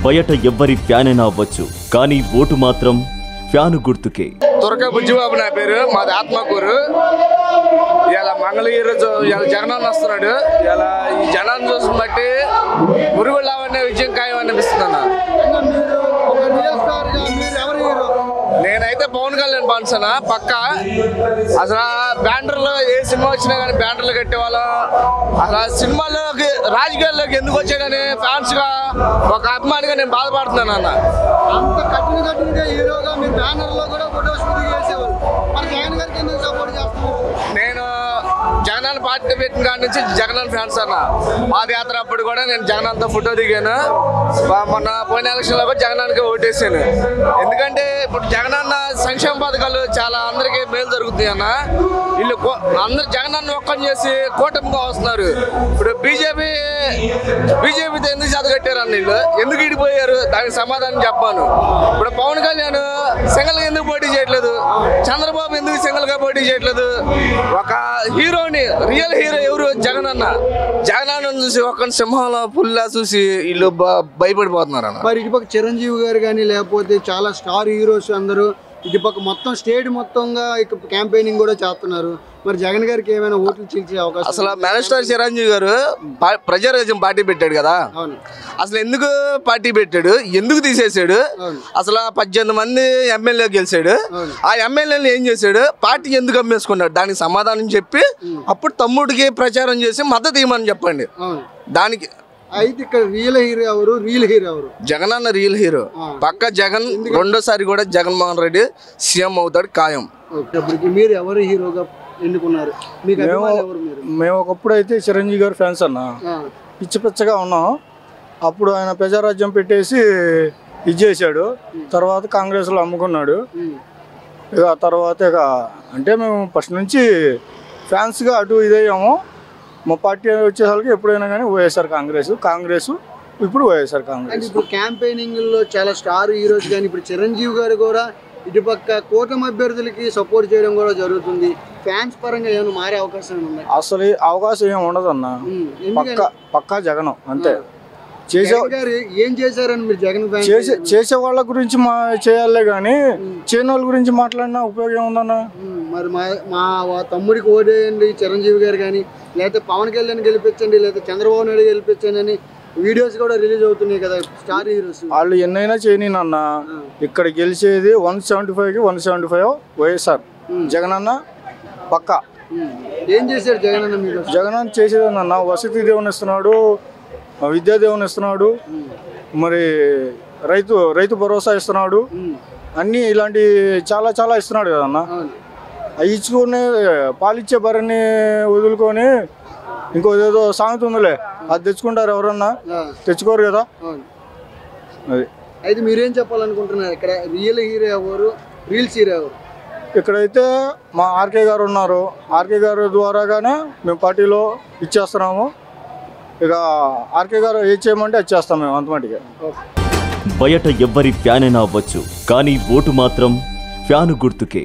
బయట ఎవ్వరి ఫ్యాన్ అయినా అవ్వచ్చు, కానీ ఓటు మాత్రం ఫ్యాను గుర్తుకే. తురక బుజ్జిబాబు నా పేరు, మాది ఆత్మకూరు. ఇలా మంగళగిరి ఇలా జగనన్న వస్తున్నాడు. ఇలా ఈ జనాన్ని చూసి బట్టి మురుగులావన్నీ విజయం ఖాయం అనిపిస్తుంది అన్న. నేనైతే పవన్ కళ్యాణ్ బాన్సనా పక్క. అసలు బ్యానర్లో ఏ సినిమా వచ్చినా కానీ బ్యానర్లు కట్టేవాళ్ళం. అసలు సినిమాల్లోకి రాజకీయాల్లోకి ఎందుకు వచ్చాడని ఫ్యాన్స్ గా ఒక అభిమానిగా నేను బాధపడుతున్నాను అన్న. అంత కఠినంగా హీరోగా మీరు బ్యానర్లో కూడా ఫోటోస్ చేసేవాళ్ళు, మరి జగన్ గారికి ఎందుకు సపోర్ట్ చేస్తున్నారు? నేను జగనన్న పార్టీ పెట్టిన కాడి నుంచి జగనన్న ఫ్యాన్స్ అన్న. పాదయాత్ర అప్పుడు కూడా నేను జగనన్నతో ఫోటో దిగాను. మొన్న పోయిన ఎలక్షన్లో కూడా జగనన్నకి ఓటేసాను. ఎందుకంటే ఇప్పుడు జగనన్న సంక్షేమ పథకాలు చాలా అందరికీ మేలు జరుగుతుంది అన్న. వీళ్ళు అందరు జగనన్న ఒక్కని చేసి కూటమిగా వస్తున్నారు. ఇప్పుడు బీజేపీతో ఎందుకు చదగట్టారు అన్న, వీళ్ళు ఎందుకు ఇడిపోయారు దానికి సమాధానం చెప్పాను. ఇప్పుడు పవన్ కళ్యాణ్ సింగల్గా ఎందుకు పోటీ చేయట్లేదు, చంద్రబాబు ఎందుకు సింగల్గా పోటీ చేయట్లేదు? ఒక హీరోని రియల్ హీరో ఎవరు? జగనన్న. జగనన్న చూసి ఒక సింహంలో పుల్లా చూసి వీళ్ళు భయపడిపోతున్నారు అన్న. మరి ఇటుపక్క చిరంజీవి గారు కానీ లేకపోతే చాలా స్టార్ హీరోస్ అందరూ ఇటుపక్క మొత్తం స్టేట్ మొత్తంగా క్యాంపెయినింగ్ కూడా చేస్తున్నారు. మరి జగన్ గారికి ఏమైనా ఓట్లు చీల్చే అవకాశం? అసలు మెగాస్టార్ చిరంజీవి గారు ప్రజారాజ్యం పార్టీ పెట్టాడు కదా, అసలు ఎందుకు పార్టీ పెట్టాడు, ఎందుకు తీసేసాడు? అసలు 18 మంది ఎమ్మెల్యే గెలిచాడు. ఆ ఎమ్మెల్యేలు ఏం చేశాడు? పార్టీ ఎందుకు అమ్మేసుకున్నాడు? దానికి సమాధానం చెప్పి అప్పుడు తమ్ముడికి ప్రచారం చేసి మద్దతు ఇవ్వమని చెప్పండి. దానికి అయితే ఇక్కడ రియల్ హీరో ఎవరు? రియల్ హీరో ఎవరు? జగన్ అన్న రియల్ హీరో పక్క. జగన్ రెండోసారి కూడా జగన్మోహన్ రెడ్డి సీఎం అవుతాడు ఖాయం. మీరు ఎవరు హీరోగా ఎన్నుకున్నారు? మేము ఒకప్పుడు అయితే చిరంజీవి గారు ఫ్యాన్స్ అన్న, పిచ్చి పిచ్చగా ఉన్నాం. అప్పుడు ఆయన ప్రజారాజ్యం పెట్టేసి ఇది చేశాడు. తర్వాత కాంగ్రెస్లో అమ్ముకున్నాడు. ఇక తర్వాత ఇక అంటే మేము ఫస్ట్ నుంచి ఫ్యాన్స్గా అటు ఇదయ్యాము. మా పార్టీ వచ్చేసరికి ఎప్పుడైనా కానీ వైఎస్ఆర్ కాంగ్రెస్ ఇప్పుడు వైఎస్ఆర్ కాంగ్రెస్. ఇప్పుడు క్యాంపెయినింగ్ లో చాలా స్టార్ హీరోస్ కానీ ఇప్పుడు చిరంజీవి గారు కూడా ఇటుపక్క కూటమి అభ్యర్థులకి సపోర్ట్ చేయడం కూడా జరుగుతుంది. ఫ్యాన్స్ పరంగా ఏమైనా మారే అవకాశం ఉంది? అసలు అవకాశం ఏమి ఉండదు అన్న. పక్కా జగన్ అంతే. ఏం చేశారని మీరు జగన్ చేసే వాళ్ళ గురించి చేయాలే కానీ చేయని వాళ్ళ గురించి మాట్లాడినా ఉపయోగం ఏముందన్న? మరి మా తమ్ముడికి ఓడేయండి చిరంజీవి గారు కానీ, లేకపోతే పవన్ కళ్యాణ్ గెలిపించండి, లేకపోతే చంద్రబాబు నాయుడు గెలిపించండి అని వీడియోస్ కూడా రిలీజ్ అవుతున్నాయి కదా స్టార్ హీరోస్. వాళ్ళు ఎన్నైనా చేయనన్న, ఇక్కడ గెలిచేది 175కి 175 వైఎస్ఆర్. జగన్ అన్న పక్కా. ఏం చేశారు జగన్ అన్న? మీరు జగన్ అన్న చేసేది అన్న వసతి దేవుని ఇస్తున్నాడు, విద్యాదేవుని ఇస్తున్నాడు, మరి రైతు భరోసా ఇస్తున్నాడు, అన్నీ ఇలాంటి చాలా చాలా ఇస్తున్నాడు కదన్న. అవి ఇచ్చుకొని పాలిచ్చే బర్రెని వదులుకొని ఇంకోదేదో సామెత ఉందిలే, అది తెచ్చుకుంటారు ఎవరన్నా? తెచ్చుకోరు కదా. అది అయితే మీరేం చెప్పాలనుకుంటున్నారు? ఇక్కడ రియల్ హీరో ఎవరు, రీల్స్ హీరో ఎవరు? ఇక్కడైతే మా ఆర్కే గారు ఉన్నారు. ఆర్కే గారు ద్వారాగానే మేము పార్టీలో ఇచ్చేస్తున్నాము. ఇక ఆర్కే గారు ఏం చేయమంటే అది చేస్తాం మేము అంతమటిగా. బయట ఎవ్వరి ఫ్యాన్ అయినా అవ్వచ్చు, కానీ ఓటు మాత్రం ఫ్యాను గుర్తుకే.